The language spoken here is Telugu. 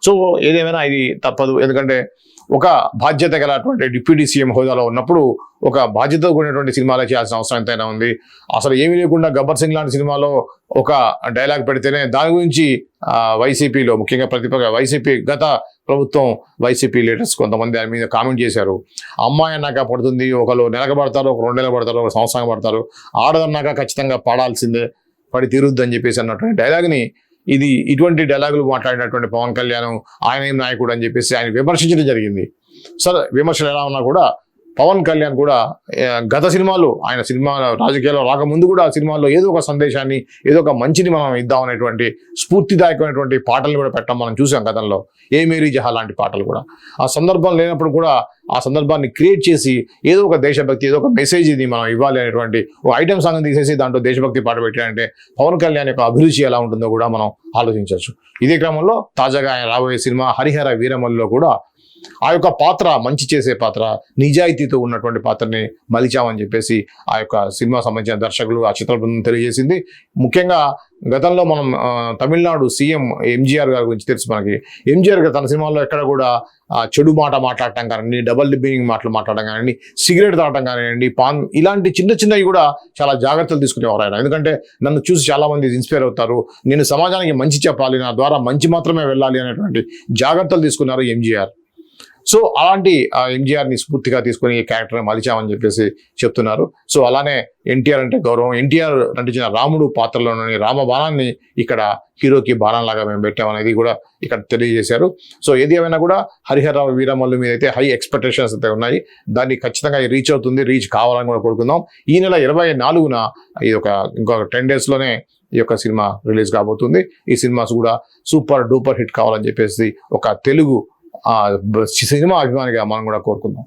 సో ఏదేమైనా ఇది తప్పదు, ఎందుకంటే ఒక బాధ్యత గలటువంటి డిప్యూటీ సీఎం హోదాలో ఉన్నప్పుడు ఒక బాధ్యతతో కూడినటువంటి సినిమాలు చేయాల్సిన అవసరం ఎంతైనా ఉంది. అసలు ఏమీ లేకుండా గబ్బర్ సింగ్ లాంటి సినిమాలో ఒక డైలాగ్ పెడితేనే దాని గురించి వైసీపీలో ముఖ్యంగా వైసీపీ గత ప్రభుత్వం వైసీపీ లీడర్స్ కొంతమంది దాని మీద కామెంట్ చేశారు. అమ్మాయి అన్నాక పడుతుంది, ఒకరు నెలకు పడతారు, ఒక 2 నెలలు పడతారు, ఒక సంవత్సరం పడతారు, ఆడదన్నాక ఖచ్చితంగా పాడాల్సిందే, పడి తీరుద్దు అని చెప్పేసి అన్నటువంటి డైలాగ్ని ఇటువంటి డైలాగులు మాట్లాడినటువంటి పవన్ కళ్యాణ్ ఆయన ఏం నాయకుడు అని చెప్పేసి ఆయన విమర్శించడం జరిగింది. సరే, విమర్శలు ఎలా ఉన్నా కూడా పవన్ కళ్యాణ్ కూడా గత సినిమాలు ఆయన సినిమా రాజకీయాల్లో రాకముందు కూడా ఆ సినిమాల్లో ఏదో ఒక సందేశాన్ని, ఏదో ఒక మంచిని మనం ఇద్దామనేటువంటి స్ఫూర్తిదాయకమైనటువంటి పాటలు కూడా పెట్టడం మనం చూసాం గతంలో. ఏ మేరీ జహా లాంటి పాటలు కూడా ఆ సందర్భం లేనప్పుడు కూడా ఆ సందర్భాన్ని క్రియేట్ చేసి ఏదో ఒక దేశభక్తి, ఏదో ఒక మెసేజ్ ఇది మనం ఇవ్వాలి అనేటువంటి ఒక ఐటమ్ సాంగ్ తీసేసి దాంట్లో దేశభక్తి పాట పెట్టారంటే పవన్ కళ్యాణ్ యొక్క అభిరుచి ఎలా ఉంటుందో కూడా మనం ఆలోచించవచ్చు. ఇదే క్రమంలో తాజాగా ఆయన రాబోయే సినిమా హరిహర వీరమల్లిలో కూడా ఆ యొక్క పాత్ర మంచి చేసే పాత్ర, నిజాయితీతో ఉన్నటువంటి పాత్రని మలిచామని చెప్పేసి ఆ యొక్క సినిమా సంబంధించిన దర్శకులు, ఆ చిత్ర బృందం తెలియజేసింది. ముఖ్యంగా గతంలో మనం తమిళనాడు సీఎం ఎంజీఆర్ గారి గురించి తెలుసు మనకి. ఎంజీఆర్ గారు తన సినిమాల్లో ఎక్కడ కూడా చెడు మాట మాట్లాడటం కానివ్వండి, డబల్ డిబ్బింగ్ మాటలు మాట్లాడటం కానివ్వండి, సిగరెట్ తాగటం కానివ్వండి, పాన్, ఇలాంటి చిన్నవి కూడా చాలా జాగ్రత్తలు తీసుకునేవారు ఆయన. ఎందుకంటే నన్ను చూసి చాలా మంది ఇన్స్పైర్ అవుతారు, నేను సమాజానికి మంచి చెప్పాలి, నా ద్వారా మంచి మాత్రమే వెళ్ళాలి అనేటువంటి జాగ్రత్తలు తీసుకున్నారు ఎంజీఆర్. సో అలాంటి ఎంజీఆర్ని స్ఫూర్తిగా తీసుకొని ఈ క్యారెక్టర్ని మలిచామని చెప్పేసి చెప్తున్నారు. సో అలానే ఎన్టీఆర్ అంటే గౌరవం, ఎన్టీఆర్ నటించిన రాముడు పాత్రలోని రామబాణాన్ని ఇక్కడ హీరోకి బాణంలాగా మేము పెట్టామనేది కూడా ఇక్కడ తెలియజేశారు. సో ఏది ఏమైనా కూడా హరిహర వీరమల్లు మీద అయితే హై ఎక్స్పెక్టేషన్స్ అయితే ఉన్నాయి. దాన్ని ఖచ్చితంగా రీచ్ అవుతుంది, రీచ్ కావాలని కూడా కోరుకుందాం. ఈ నెల 24న ఇంకొక 10 daysలోనే ఈ యొక్క సినిమా రిలీజ్ కాబోతుంది. ఈ సినిమాస్ కూడా సూపర్ డూపర్ హిట్ కావాలని చెప్పేసి ఒక తెలుగు సినిమా అభిమానిగా మనం కూడా కోరుకుందాం.